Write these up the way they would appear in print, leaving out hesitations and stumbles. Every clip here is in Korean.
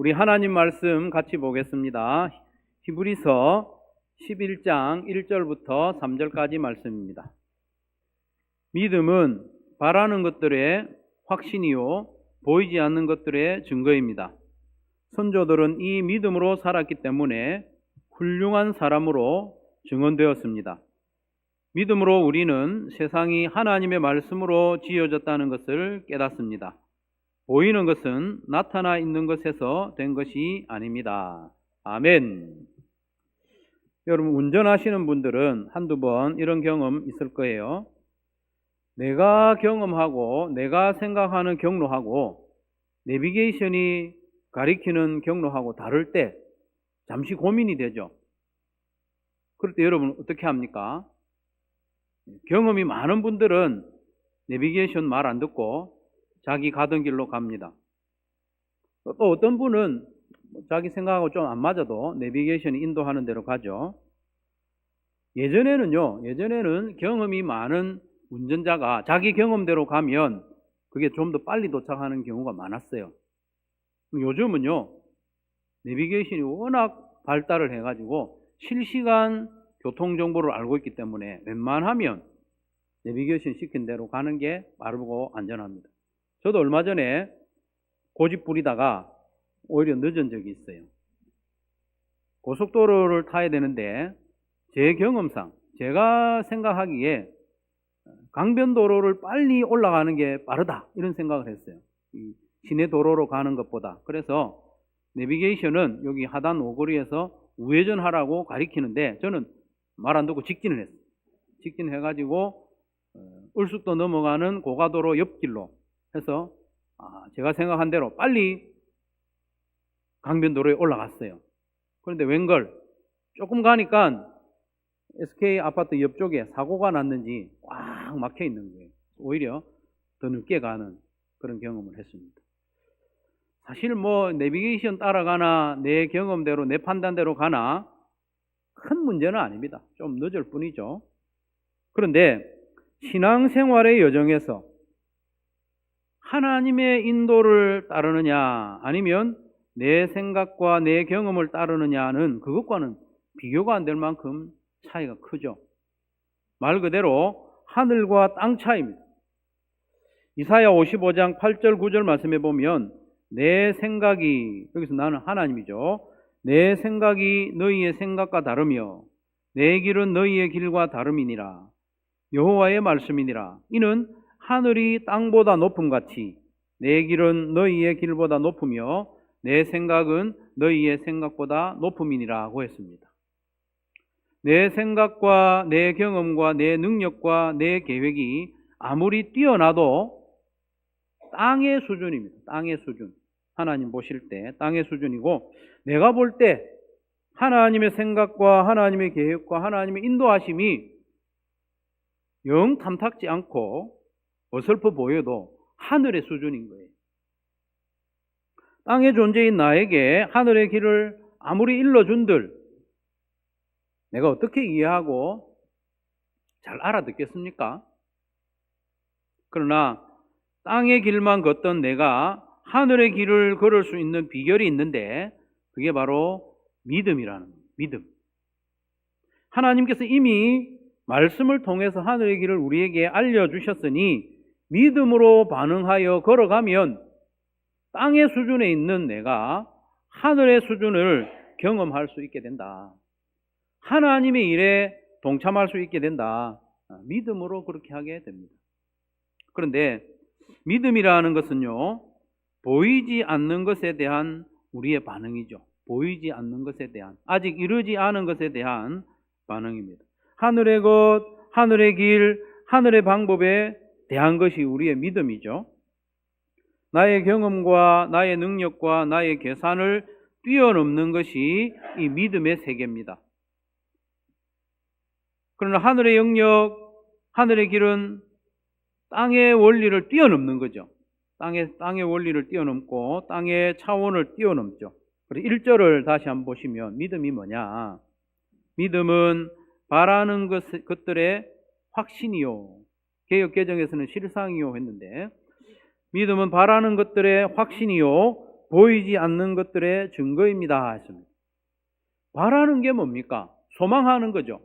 우리 하나님 말씀 같이 보겠습니다. 히브리서 11장 1절부터 3절까지 말씀입니다. 믿음은 바라는 것들의 확신이요 보이지 않는 것들의 증거입니다. 선조들은 이 믿음으로 살았기 때문에 훌륭한 사람으로 증언되었습니다. 믿음으로 우리는 세상이 하나님의 말씀으로 지어졌다는 것을 깨닫습니다. 보이는 것은 나타나 있는 것에서 된 것이 아닙니다. 아멘. 여러분, 운전하시는 분들은 한두 번 이런 경험 있을 거예요. 내가 경험하고 내가 생각하는 경로하고 내비게이션이 가리키는 경로하고 다를 때 잠시 고민이 되죠. 그럴 때 여러분 어떻게 합니까? 경험이 많은 분들은 내비게이션 말 안 듣고 자기 가던 길로 갑니다. 또 어떤 분은 자기 생각하고 좀 안 맞아도 내비게이션이 인도하는 대로 가죠. 예전에는 경험이 많은 운전자가 자기 경험대로 가면 그게 좀 더 빨리 도착하는 경우가 많았어요. 요즘은요, 내비게이션이 워낙 발달을 해가지고 실시간 교통정보를 알고 있기 때문에 웬만하면 내비게이션 시킨 대로 가는 게 빠르고 안전합니다. 저도 얼마 전에 고집 부리다가 오히려 늦은 적이 있어요. 고속도로를 타야 되는데 제 경험상 제가 생각하기에 강변도로를 빨리 올라가는 게 빠르다 이런 생각을 했어요. 시내 도로로 가는 것보다. 그래서 내비게이션은 여기 하단 오거리에서 우회전하라고 가리키는데 저는 말 안 듣고 직진을 했어요. 직진해가지고 울숙도 넘어가는 고가도로 옆길로 해서 제가 생각한 대로 빨리 강변도로에 올라갔어요. 그런데 웬걸 조금 가니까 SK 아파트 옆쪽에 사고가 났는지 꽉 막혀 있는 거예요. 오히려 더 늦게 가는 그런 경험을 했습니다. 사실 내비게이션 따라가나 내 경험대로 내 판단대로 가나 큰 문제는 아닙니다. 좀 늦을 뿐이죠. 그런데 신앙생활의 여정에서 하나님의 인도를 따르느냐 아니면 내 생각과 내 경험을 따르느냐는 그것과는 비교가 안 될 만큼 차이가 크죠. 말 그대로 하늘과 땅 차이입니다. 이사야 55장 8절 9절 말씀해 보면 내 생각이, 여기서 나는 하나님이죠. 내 생각이 너희의 생각과 다르며 내 길은 너희의 길과 다름이니라. 여호와의 말씀이니라. 이는 하늘이 땅보다 높음같이 내 길은 너희의 길보다 높으며 내 생각은 너희의 생각보다 높음이니라고 했습니다. 내 생각과 내 경험과 내 능력과 내 계획이 아무리 뛰어나도 땅의 수준입니다. 땅의 수준. 하나님 보실 때 땅의 수준이고, 내가 볼 때 하나님의 생각과 하나님의 계획과 하나님의 인도하심이 영 탐탁지 않고 어설퍼 보여도 하늘의 수준인 거예요. 땅의 존재인 나에게 하늘의 길을 아무리 일러준들 내가 어떻게 이해하고 잘 알아듣겠습니까? 그러나 땅의 길만 걷던 내가 하늘의 길을 걸을 수 있는 비결이 있는데 그게 바로 믿음이라는 거예요. 믿음. 하나님께서 이미 말씀을 통해서 하늘의 길을 우리에게 알려주셨으니 믿음으로 반응하여 걸어가면 땅의 수준에 있는 내가 하늘의 수준을 경험할 수 있게 된다. 하나님의 일에 동참할 수 있게 된다. 믿음으로 그렇게 하게 됩니다. 그런데 믿음이라는 것은요, 보이지 않는 것에 대한 우리의 반응이죠. 보이지 않는 것에 대한, 아직 이루지 않은 것에 대한 반응입니다. 하늘의 것, 하늘의 길, 하늘의 방법에 대한 것이 우리의 믿음이죠. 나의 경험과 나의 능력과 나의 계산을 뛰어넘는 것이 이 믿음의 세계입니다. 그러나 하늘의 영역, 하늘의 길은 땅의 원리를 뛰어넘는 거죠. 땅의 원리를 뛰어넘고 땅의 차원을 뛰어넘죠. 그래서 1절을 다시 한번 보시면 믿음이 뭐냐? 믿음은 바라는 것들의 확신이요. 개역개정에서는 실상이요 했는데, 믿음은 바라는 것들의 확신이요 보이지 않는 것들의 증거입니다 했습니다. 바라는 게 뭡니까? 소망하는 거죠.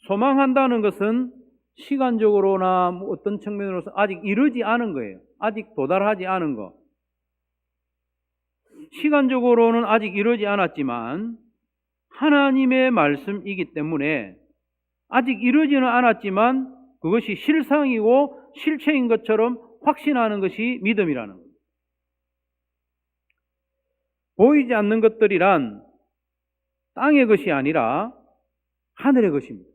소망한다는 것은 시간적으로나 어떤 측면으로서 아직 이르지 않은 거예요. 아직 도달하지 않은 거. 시간적으로는 아직 이르지 않았지만 하나님의 말씀이기 때문에 아직 이르지는 않았지만 그것이 실상이고 실체인 것처럼 확신하는 것이 믿음이라는 거예요. 보이지 않는 것들이란 땅의 것이 아니라 하늘의 것입니다.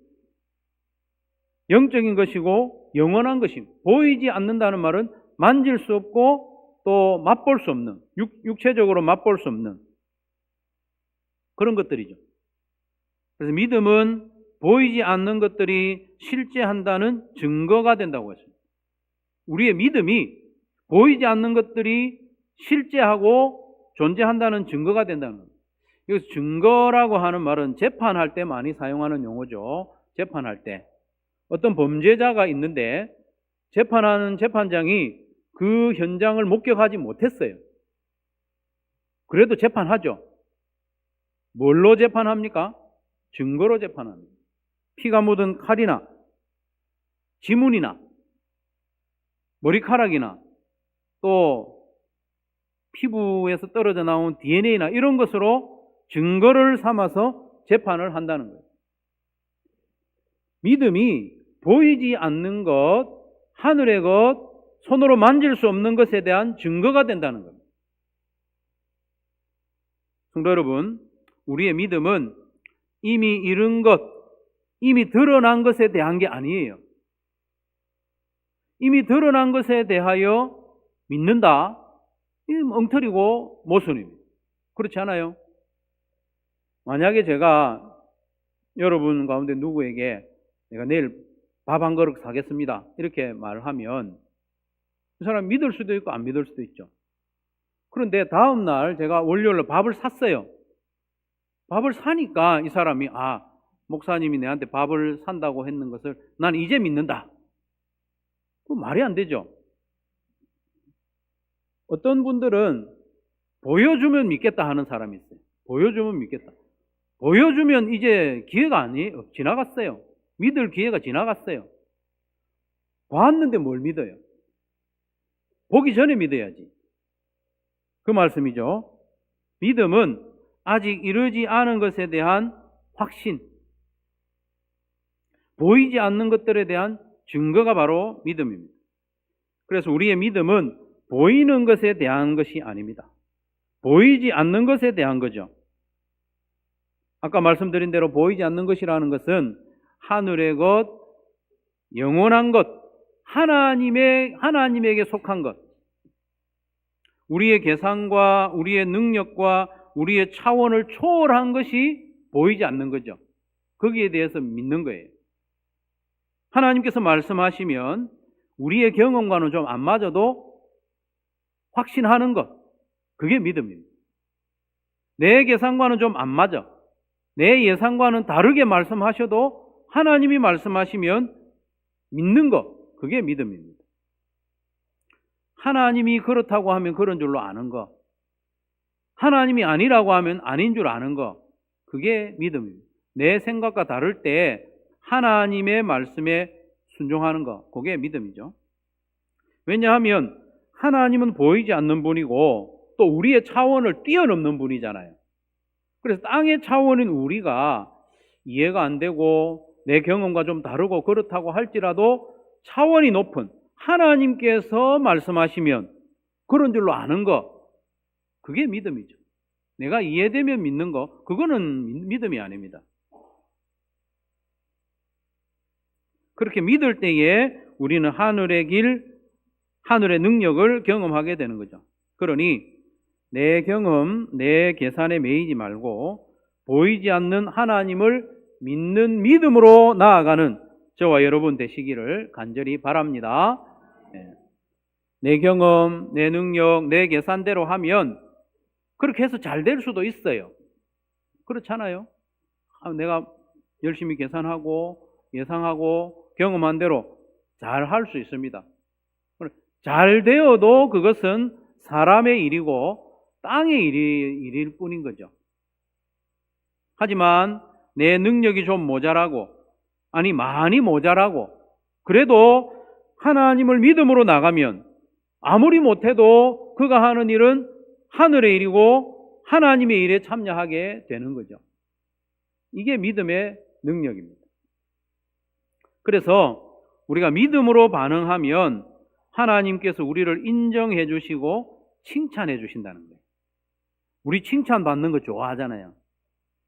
영적인 것이고 영원한 것입니다. 보이지 않는다는 말은 만질 수 없고 또 맛볼 수 없는, 육체적으로 맛볼 수 없는 그런 것들이죠. 그래서 믿음은 보이지 않는 것들이 실제한다는 증거가 된다고 했습니다. 우리의 믿음이 보이지 않는 것들이 실제하고 존재한다는 증거가 된다는 겁니다. 여기서 증거라고 하는 말은 재판할 때 많이 사용하는 용어죠. 재판할 때. 어떤 범죄자가 있는데 재판하는 재판장이 그 현장을 목격하지 못했어요. 그래도 재판하죠. 뭘로 재판합니까? 증거로 재판합니다. 피가 묻은 칼이나 지문이나 머리카락이나 또 피부에서 떨어져 나온 DNA나 이런 것으로 증거를 삼아서 재판을 한다는 거예요. 믿음이 보이지 않는 것, 하늘의 것, 손으로 만질 수 없는 것에 대한 증거가 된다는 겁니다. 성도 여러분, 우리의 믿음은 이미 이룬 것, 이미 드러난 것에 대한 게 아니에요. 이미 드러난 것에 대하여 믿는다? 이건 엉터리고 모순입니다. 그렇지 않아요? 만약에 제가 여러분 가운데 누구에게 내가 내일 밥 한 그릇 사겠습니다 이렇게 말을 하면 그 사람 믿을 수도 있고 안 믿을 수도 있죠. 그런데 다음 날 제가 월요일로 밥을 샀어요. 밥을 사니까 이 사람이 목사님이 내한테 밥을 산다고 했는 것을 난 이제 믿는다. 그 말이 안 되죠. 어떤 분들은 보여주면 믿겠다 하는 사람이 있어요. 보여주면 믿겠다. 보여주면 이제 기회가 아니에요. 지나갔어요. 믿을 기회가 지나갔어요. 봤는데 뭘 믿어요? 보기 전에 믿어야지. 그 말씀이죠. 믿음은 아직 이르지 않은 것에 대한 확신, 보이지 않는 것들에 대한 증거가 바로 믿음입니다. 그래서 우리의 믿음은 보이는 것에 대한 것이 아닙니다. 보이지 않는 것에 대한 거죠. 아까 말씀드린 대로 보이지 않는 것이라는 것은 하늘의 것, 영원한 것, 하나님에게 속한 것, 우리의 계산과 우리의 능력과 우리의 차원을 초월한 것이 보이지 않는 거죠. 거기에 대해서 믿는 거예요. 하나님께서 말씀하시면 우리의 경험과는 좀 안 맞아도 확신하는 것, 그게 믿음입니다. 내 계산과는 좀 안 맞아. 내 예상과는 다르게 말씀하셔도 하나님이 말씀하시면 믿는 것, 그게 믿음입니다. 하나님이 그렇다고 하면 그런 줄로 아는 것, 하나님이 아니라고 하면 아닌 줄 아는 것, 그게 믿음입니다. 내 생각과 다를 때 하나님의 말씀에 순종하는 것, 그게 믿음이죠. 왜냐하면 하나님은 보이지 않는 분이고 또 우리의 차원을 뛰어넘는 분이잖아요. 그래서 땅의 차원인 우리가 이해가 안 되고 내 경험과 좀 다르고 그렇다고 할지라도 차원이 높은 하나님께서 말씀하시면 그런 줄로 아는 것, 그게 믿음이죠. 내가 이해되면 믿는 거, 그거는 믿음이 아닙니다. 그렇게 믿을 때에 우리는 하늘의 길, 하늘의 능력을 경험하게 되는 거죠. 그러니 내 경험, 내 계산에 매이지 말고 보이지 않는 하나님을 믿는 믿음으로 나아가는 저와 여러분 되시기를 간절히 바랍니다. 내 경험, 내 능력, 내 계산대로 하면 그렇게 해서 잘 될 수도 있어요. 그렇잖아요. 내가 열심히 계산하고 예상하고 경험한 대로 잘 할 수 있습니다. 잘 되어도 그것은 사람의 일이고 땅의 일일 뿐인 거죠. 하지만 내 능력이 좀 모자라고, 아니 많이 모자라고, 그래도 하나님을 믿음으로 나가면 아무리 못해도 그가 하는 일은 하늘의 일이고 하나님의 일에 참여하게 되는 거죠. 이게 믿음의 능력입니다. 그래서 우리가 믿음으로 반응하면 하나님께서 우리를 인정해 주시고 칭찬해 주신다는 거예요. 우리 칭찬받는 거 좋아하잖아요.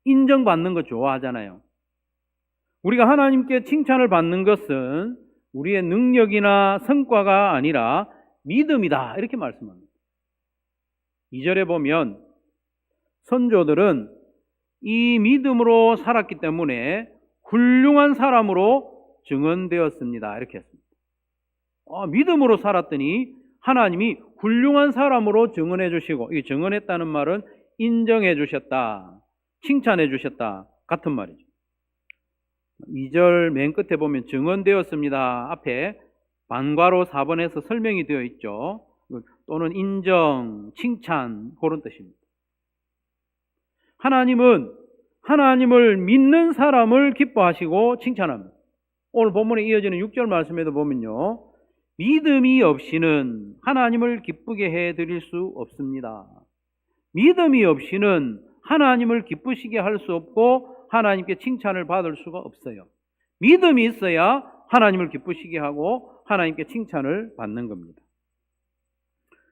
인정받는 거 좋아하잖아요. 우리가 하나님께 칭찬을 받는 것은 우리의 능력이나 성과가 아니라 믿음이다, 이렇게 말씀합니다. 2절에 보면 선조들은 이 믿음으로 살았기 때문에 훌륭한 사람으로 증언되었습니다, 이렇게 했습니다. 믿음으로 살았더니 하나님이 훌륭한 사람으로 증언해 주시고, 이 증언했다는 말은 인정해 주셨다, 칭찬해 주셨다 같은 말이죠. 2절 맨 끝에 보면 증언되었습니다 앞에 반괄호 4번에서 설명이 되어 있죠. 또는 인정, 칭찬, 그런 뜻입니다. 하나님은 하나님을 믿는 사람을 기뻐하시고 칭찬합니다. 오늘 본문에 이어지는 6절 말씀에도 보면요, 믿음이 없이는 하나님을 기쁘게 해드릴 수 없습니다. 믿음이 없이는 하나님을 기쁘시게 할 수 없고 하나님께 칭찬을 받을 수가 없어요. 믿음이 있어야 하나님을 기쁘시게 하고 하나님께 칭찬을 받는 겁니다.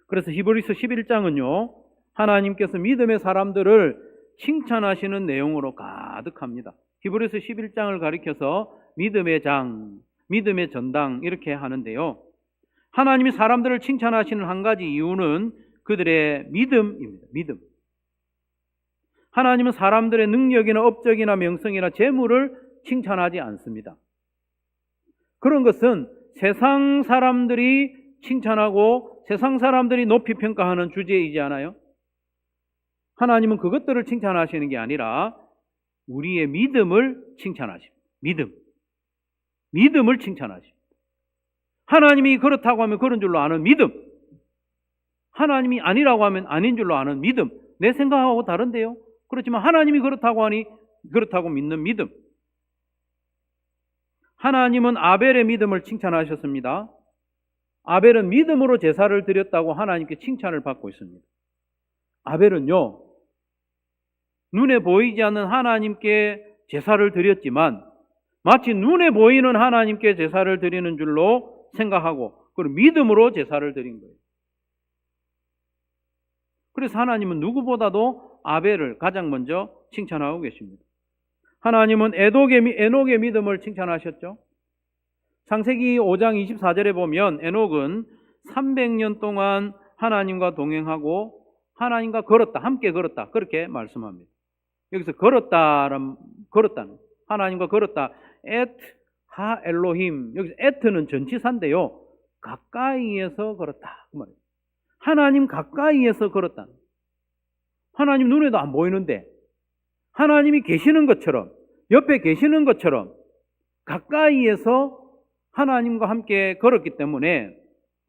그래서 히브리서 11장은요, 하나님께서 믿음의 사람들을 칭찬하시는 내용으로 가득합니다. 히브리서 11장을 가리켜서 믿음의 장, 믿음의 전당 이렇게 하는데요, 하나님이 사람들을 칭찬하시는 한 가지 이유는 그들의 믿음입니다. 믿음. 하나님은 사람들의 능력이나 업적이나 명성이나 재물을 칭찬하지 않습니다. 그런 것은 세상 사람들이 칭찬하고 세상 사람들이 높이 평가하는 주제이지 않아요? 하나님은 그것들을 칭찬하시는 게 아니라 우리의 믿음을 칭찬하십니다. 믿음을 칭찬하십니다. 하나님이 그렇다고 하면 그런 줄로 아는 믿음, 하나님이 아니라고 하면 아닌 줄로 아는 믿음, 내 생각하고 다른데요? 그렇지만 하나님이 그렇다고 하니 그렇다고 믿는 믿음. 하나님은 아벨의 믿음을 칭찬하셨습니다. 아벨은 믿음으로 제사를 드렸다고 하나님께 칭찬을 받고 있습니다. 아벨은요, 눈에 보이지 않는 하나님께 제사를 드렸지만 마치 눈에 보이는 하나님께 제사를 드리는 줄로 생각하고 그리고 믿음으로 제사를 드린 거예요. 그래서 하나님은 누구보다도 아벨을 가장 먼저 칭찬하고 계십니다. 하나님은 에녹의 믿음을 칭찬하셨죠. 창세기 5장 24절에 보면 에녹은 300년 동안 하나님과 동행하고 하나님과 걸었다, 함께 걸었다, 그렇게 말씀합니다. 여기서 걸었다는 하나님과 걸었다, 엣 하 엘로힘, 여기서 엣는 전치사인데요, 가까이에서 걸었다 그 말이에요. 하나님 가까이에서 걸었다. 하나님 눈에도 안 보이는데 하나님이 계시는 것처럼, 옆에 계시는 것처럼 가까이에서 하나님과 함께 걸었기 때문에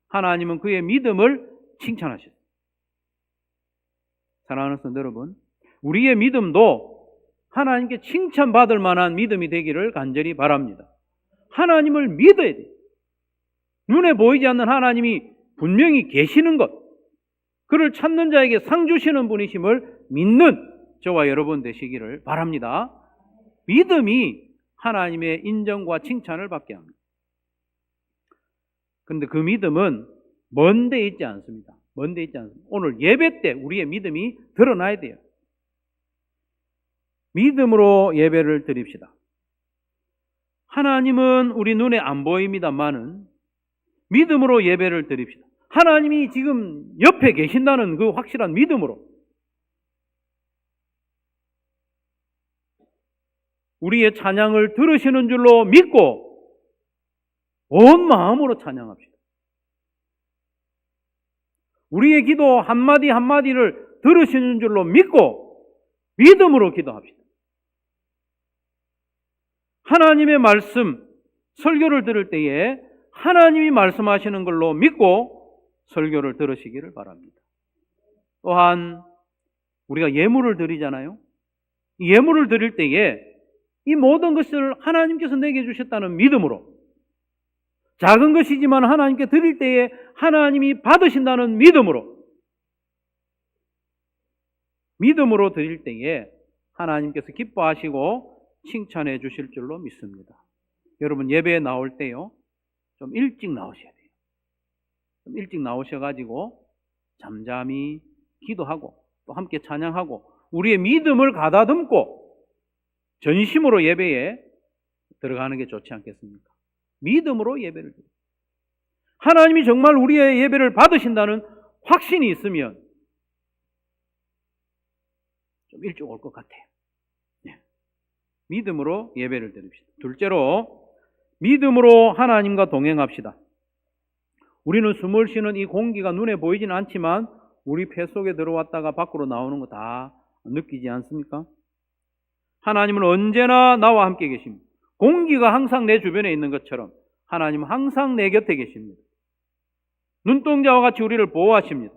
하나님은 그의 믿음을 칭찬하셨어요. 사랑하는 성도 여러분, 우리의 믿음도 하나님께 칭찬받을 만한 믿음이 되기를 간절히 바랍니다. 하나님을 믿어야 돼요. 눈에 보이지 않는 하나님이 분명히 계시는 것, 그를 찾는 자에게 상 주시는 분이심을 믿는 저와 여러분 되시기를 바랍니다. 믿음이 하나님의 인정과 칭찬을 받게 합니다. 그런데 그 믿음은 먼 데 있지 않습니다. 오늘 예배 때 우리의 믿음이 드러나야 돼요. 믿음으로 예배를 드립시다. 하나님은 우리 눈에 안 보입니다만은 믿음으로 예배를 드립시다. 하나님이 지금 옆에 계신다는 그 확실한 믿음으로 우리의 찬양을 들으시는 줄로 믿고 온 마음으로 찬양합시다. 우리의 기도 한마디 한마디를 들으시는 줄로 믿고 믿음으로 기도합시다. 하나님의 말씀, 설교를 들을 때에 하나님이 말씀하시는 걸로 믿고 설교를 들으시기를 바랍니다. 또한 우리가 예물을 드리잖아요. 이 예물을 드릴 때에 이 모든 것을 하나님께서 내게 주셨다는 믿음으로, 작은 것이지만 하나님께 드릴 때에 하나님이 받으신다는 믿음으로 드릴 때에 하나님께서 기뻐하시고 칭찬해 주실 줄로 믿습니다. 여러분, 예배에 나올 때요, 좀 일찍 나오셔야 돼요. 좀 일찍 나오셔가지고 잠잠히 기도하고 또 함께 찬양하고 우리의 믿음을 가다듬고 전심으로 예배에 들어가는 게 좋지 않겠습니까? 믿음으로 예배를 드립니다. 하나님이 정말 우리의 예배를 받으신다는 확신이 있으면 좀 일찍 올 것 같아요. 네. 믿음으로 예배를 드립시다. 둘째로, 믿음으로 하나님과 동행합시다. 우리는 숨을 쉬는 이 공기가 눈에 보이지는 않지만 우리 폐 속에 들어왔다가 밖으로 나오는 거 다 느끼지 않습니까? 하나님은 언제나 나와 함께 계십니다. 공기가 항상 내 주변에 있는 것처럼 하나님은 항상 내 곁에 계십니다. 눈동자와 같이 우리를 보호하십니다.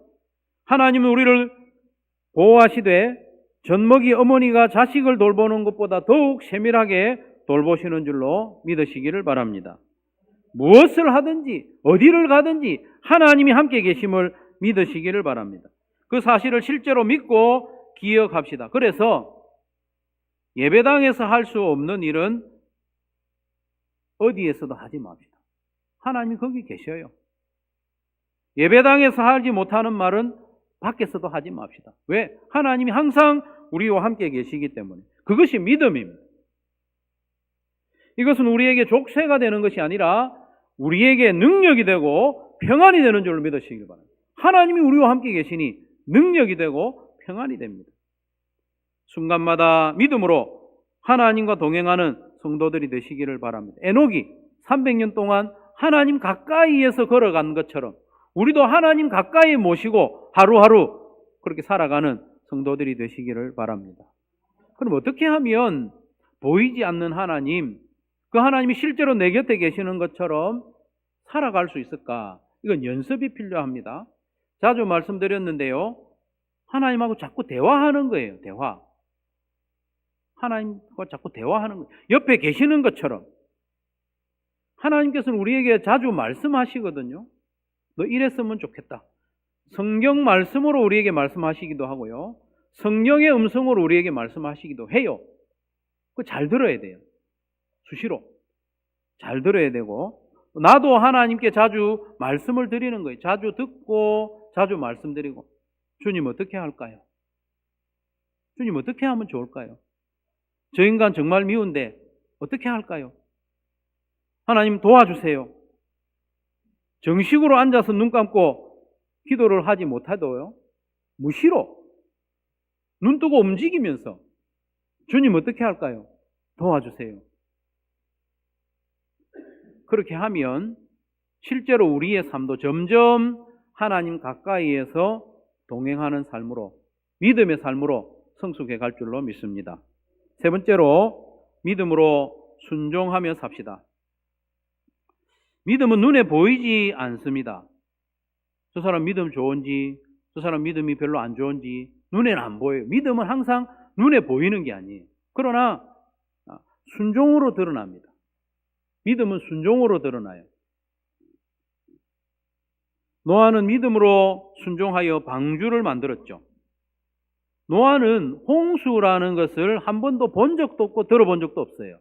하나님은 우리를 보호하시되 젖먹이 어머니가 자식을 돌보는 것보다 더욱 세밀하게 돌보시는 줄로 믿으시기를 바랍니다. 무엇을 하든지 어디를 가든지 하나님이 함께 계심을 믿으시기를 바랍니다. 그 사실을 실제로 믿고 기억합시다. 그래서 예배당에서 할 수 없는 일은 어디에서도 하지 맙시다. 하나님이 거기 계셔요. 예배당에서 하지 못하는 말은 밖에서도 하지 맙시다. 왜? 하나님이 항상 우리와 함께 계시기 때문에. 그것이 믿음입니다. 이것은 우리에게 족쇄가 되는 것이 아니라 우리에게 능력이 되고 평안이 되는 줄로 믿으시길 바랍니다. 하나님이 우리와 함께 계시니 능력이 되고 평안이 됩니다. 순간마다 믿음으로 하나님과 동행하는 성도들이 되시기를 바랍니다. 에녹이 300년 동안 하나님 가까이에서 걸어간 것처럼 우리도 하나님 가까이 모시고 하루하루 그렇게 살아가는 성도들이 되시기를 바랍니다. 그럼 어떻게 하면 보이지 않는 하나님, 그 하나님이 실제로 내 곁에 계시는 것처럼 살아갈 수 있을까? 이건 연습이 필요합니다. 자주 말씀드렸는데요, 하나님하고 자꾸 대화하는 거예요. 대화. 하나님과 자꾸 대화하는 거예요. 옆에 계시는 것처럼. 하나님께서는 우리에게 자주 말씀하시거든요. 너 이랬으면 좋겠다. 성경 말씀으로 우리에게 말씀하시기도 하고요, 성령의 음성으로 우리에게 말씀하시기도 해요. 그거 잘 들어야 돼요. 수시로 잘 들어야 되고, 나도 하나님께 자주 말씀을 드리는 거예요. 자주 듣고 자주 말씀드리고, 주님 어떻게 할까요? 주님 어떻게 하면 좋을까요? 저 인간 정말 미운데 어떻게 할까요? 하나님 도와주세요. 정식으로 앉아서 눈 감고 기도를 하지 못해도요, 무시로 눈 뜨고 움직이면서 주님 어떻게 할까요? 도와주세요. 그렇게 하면 실제로 우리의 삶도 점점 하나님 가까이에서 동행하는 삶으로, 믿음의 삶으로 성숙해 갈 줄로 믿습니다. 세 번째로, 믿음으로 순종하며 삽시다. 믿음은 눈에 보이지 않습니다. 저 사람 믿음 좋은지, 저 사람 믿음이 별로 안 좋은지 눈에는 안 보여요. 믿음은 항상 눈에 보이는 게 아니에요. 그러나 순종으로 드러납니다. 믿음은 순종으로 드러나요. 노아는 믿음으로 순종하여 방주를 만들었죠. 노아는 홍수라는 것을 한 번도 본 적도 없고 들어본 적도 없어요.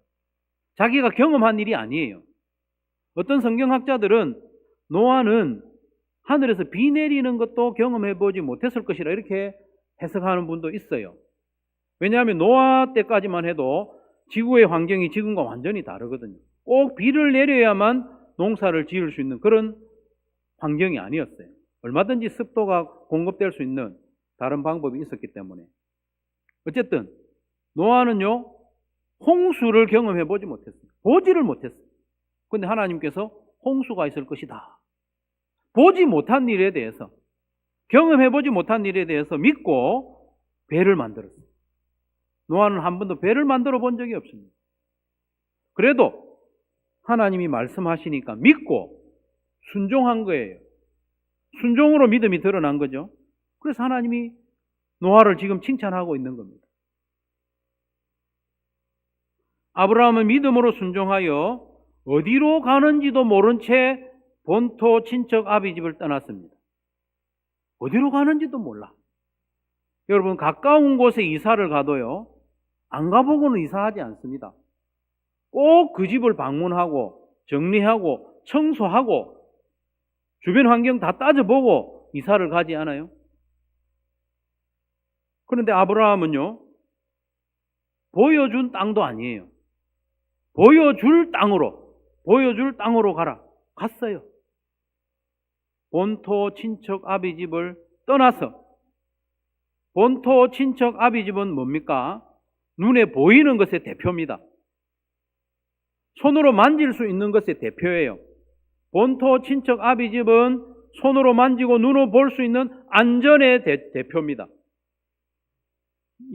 자기가 경험한 일이 아니에요. 어떤 성경학자들은 노아는 하늘에서 비 내리는 것도 경험해보지 못했을 것이라 이렇게 해석하는 분도 있어요. 왜냐하면 노아 때까지만 해도 지구의 환경이 지금과 완전히 다르거든요. 꼭 비를 내려야만 농사를 지을 수 있는 그런 환경이 아니었어요. 얼마든지 습도가 공급될 수 있는 다른 방법이 있었기 때문에. 어쨌든 노아는요, 홍수를 경험해보지 못했어요. 보지를 못했어요. 그런데 하나님께서 홍수가 있을 것이다, 보지 못한 일에 대해서, 경험해보지 못한 일에 대해서 믿고 배를 만들었어요. 노아는 한 번도 배를 만들어 본 적이 없습니다. 그래도 하나님이 말씀하시니까 믿고 순종한 거예요. 순종으로 믿음이 드러난 거죠. 그래서 하나님이 노아를 지금 칭찬하고 있는 겁니다. 아브라함은 믿음으로 순종하여 어디로 가는지도 모른 채 본토 친척 아비 집을 떠났습니다. 어디로 가는지도 몰라. 여러분, 가까운 곳에 이사를 가도요, 안 가보고는 이사하지 않습니다. 꼭 그 집을 방문하고 정리하고 청소하고 주변 환경 다 따져보고 이사를 가지 않아요? 그런데 아브라함은요, 보여준 땅도 아니에요. 보여줄 땅으로 가라. 갔어요. 본토 친척 아비 집을 떠나서. 본토 친척 아비 집은 뭡니까? 눈에 보이는 것의 대표입니다. 손으로 만질 수 있는 것의 대표예요. 본토 친척 아비 집은 손으로 만지고 눈으로 볼 수 있는 안전의 대표입니다.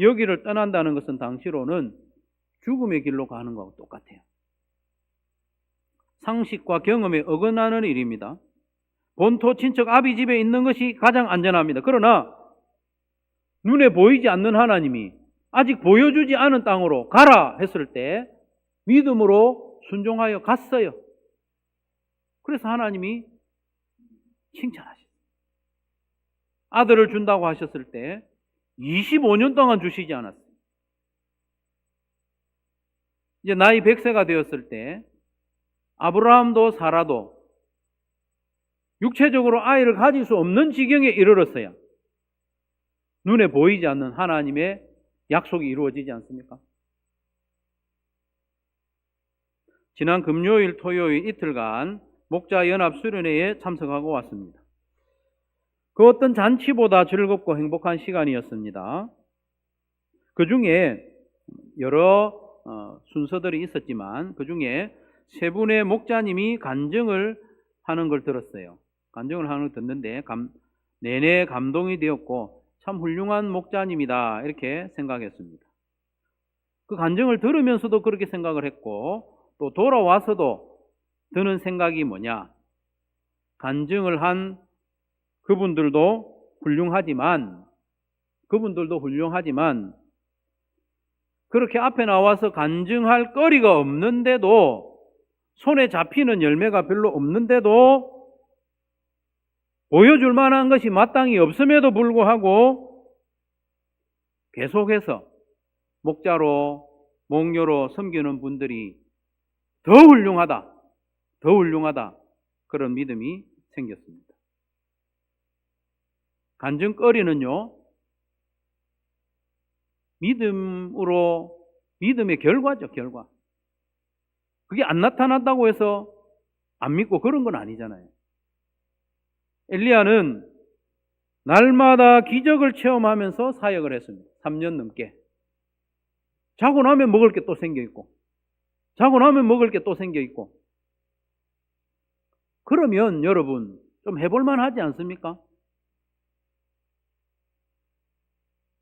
여기를 떠난다는 것은 당시로는 죽음의 길로 가는 거하고 똑같아요. 상식과 경험에 어긋나는 일입니다. 본토 친척 아비 집에 있는 것이 가장 안전합니다. 그러나 눈에 보이지 않는 하나님이 아직 보여주지 않은 땅으로 가라 했을 때 믿음으로 순종하여 갔어요. 그래서 하나님이 칭찬하셨어요. 아들을 준다고 하셨을 때 25년 동안 주시지 않았어요. 이제 나이 100세가 되었을 때 아브라함도 사라도 육체적으로 아이를 가질 수 없는 지경에 이르렀어야 눈에 보이지 않는 하나님의 약속이 이루어지지 않습니까? 지난 금요일, 토요일 이틀간 목자 연합 수련회에 참석하고 왔습니다. 그 어떤 잔치보다 즐겁고 행복한 시간이었습니다. 그 중에 여러 순서들이 있었지만 그 중에 세 분의 목자님이 간증을 하는 걸 들었어요. 간증을 하는 걸 듣는데 내내 감동이 되었고 참 훌륭한 목자님이다 이렇게 생각했습니다. 그 간증을 들으면서도 그렇게 생각을 했고 또 돌아와서도 드는 생각이 뭐냐? 간증을 한 그분들도 훌륭하지만 그렇게 앞에 나와서 간증할 거리가 없는데도 손에 잡히는 열매가 별로 없는데도 보여줄 만한 것이 마땅히 없음에도 불구하고 계속해서 목자로 목료로 섬기는 분들이 더 훌륭하다 그런 믿음이 생겼습니다. 간증거리는요 믿음의 결과죠. 결과. 그게 안 나타났다고 해서 안 믿고 그런 건 아니잖아요. 엘리야는 날마다 기적을 체험하면서 사역을 했습니다. 3년 넘게. 자고 나면 먹을 게 또 생겨 있고 그러면 여러분 좀 해볼만 하지 않습니까?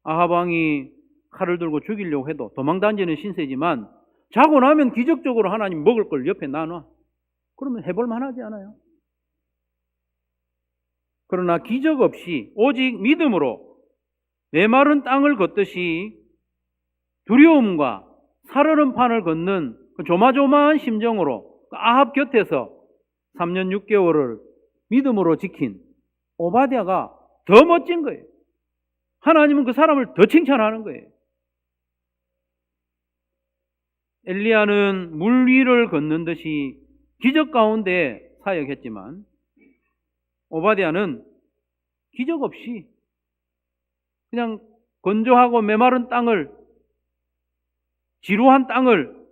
아하방이 칼을 들고 죽이려고 해도 도망다니는 신세지만 자고 나면 기적적으로 하나님 먹을 걸 옆에 놔놔. 그러면 해볼만 하지 않아요? 그러나 기적 없이 오직 믿음으로 메마른 땅을 걷듯이 두려움과 살얼음 판을 걷는 그 조마조마한 심정으로 아합 곁에서 3년 6개월을 믿음으로 지킨 오바댜가 더 멋진 거예요. 하나님은 그 사람을 더 칭찬하는 거예요. 엘리야는 물 위를 걷는 듯이 기적 가운데 사역했지만 오바댜는 기적 없이 그냥 건조하고 메마른 땅을, 지루한 땅을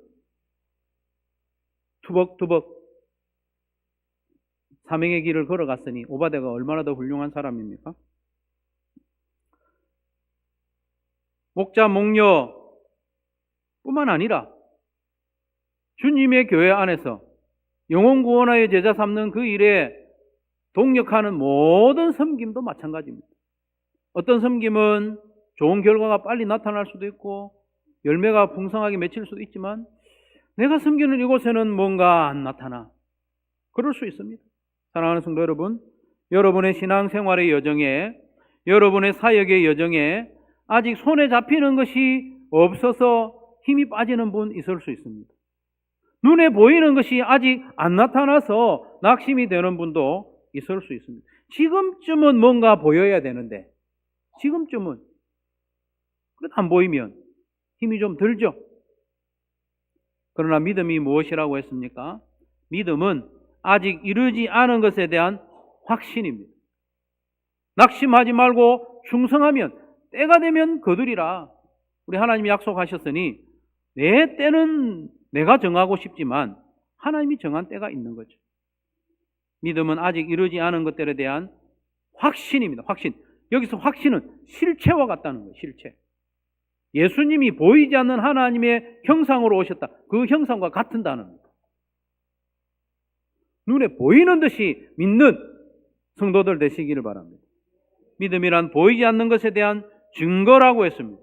투벅투벅 사명의 길을 걸어갔으니 오바댜가 얼마나 더 훌륭한 사람입니까? 목자, 목녀 뿐만 아니라 주님의 교회 안에서 영혼 구원하여 제자 삼는 그 일에 동력하는 모든 섬김도 마찬가지입니다. 어떤 섬김은 좋은 결과가 빨리 나타날 수도 있고 열매가 풍성하게 맺힐 수도 있지만 내가 섬기는 이곳에는 뭔가 안 나타나. 그럴 수 있습니다. 사랑하는 성도 여러분, 여러분의 신앙생활의 여정에 여러분의 사역의 여정에 아직 손에 잡히는 것이 없어서 힘이 빠지는 분 있을 수 있습니다. 눈에 보이는 것이 아직 안 나타나서 낙심이 되는 분도 있을 수 있습니다. 지금쯤은 뭔가 보여야 되는데, 지금쯤은 그래도 안 보이면 힘이 좀 들죠. 그러나 믿음이 무엇이라고 했습니까? 믿음은 아직 이루지 않은 것에 대한 확신입니다. 낙심하지 말고 충성하면 때가 되면 거두리라. 우리 하나님이 약속하셨으니 내 때는 내가 정하고 싶지만 하나님이 정한 때가 있는 거죠. 믿음은 아직 이루지 않은 것들에 대한 확신입니다. 확신. 여기서 확신은 실체와 같다는 거예요. 실체. 예수님이 보이지 않는 하나님의 형상으로 오셨다. 그 형상과 같은다는 거예요. 눈에 보이는 듯이 믿는 성도들 되시기를 바랍니다. 믿음이란 보이지 않는 것에 대한 증거라고 했습니다.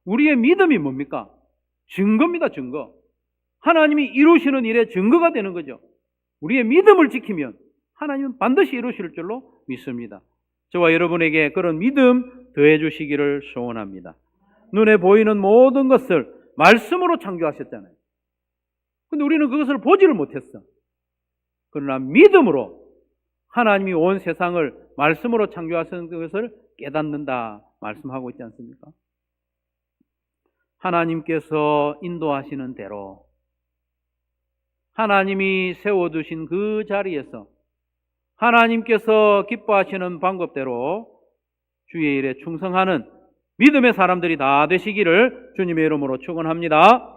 우리의 믿음이 뭡니까? 증거입니다. 증거. 하나님이 이루시는 일의 증거가 되는 거죠. 우리의 믿음을 지키면 하나님은 반드시 이루실 줄로 믿습니다. 저와 여러분에게 그런 믿음 더해 주시기를 소원합니다. 눈에 보이는 모든 것을 말씀으로 창조하셨잖아요. 근데 우리는 그것을 보지를 못했어. 그러나 믿음으로 하나님이 온 세상을 말씀으로 창조하신 것을 깨닫는다 말씀하고 있지 않습니까? 하나님께서 인도하시는 대로 하나님이 세워두신 그 자리에서 하나님께서 기뻐하시는 방법대로 주의 일에 충성하는 믿음의 사람들이 다 되시기를 주님의 이름으로 축원합니다.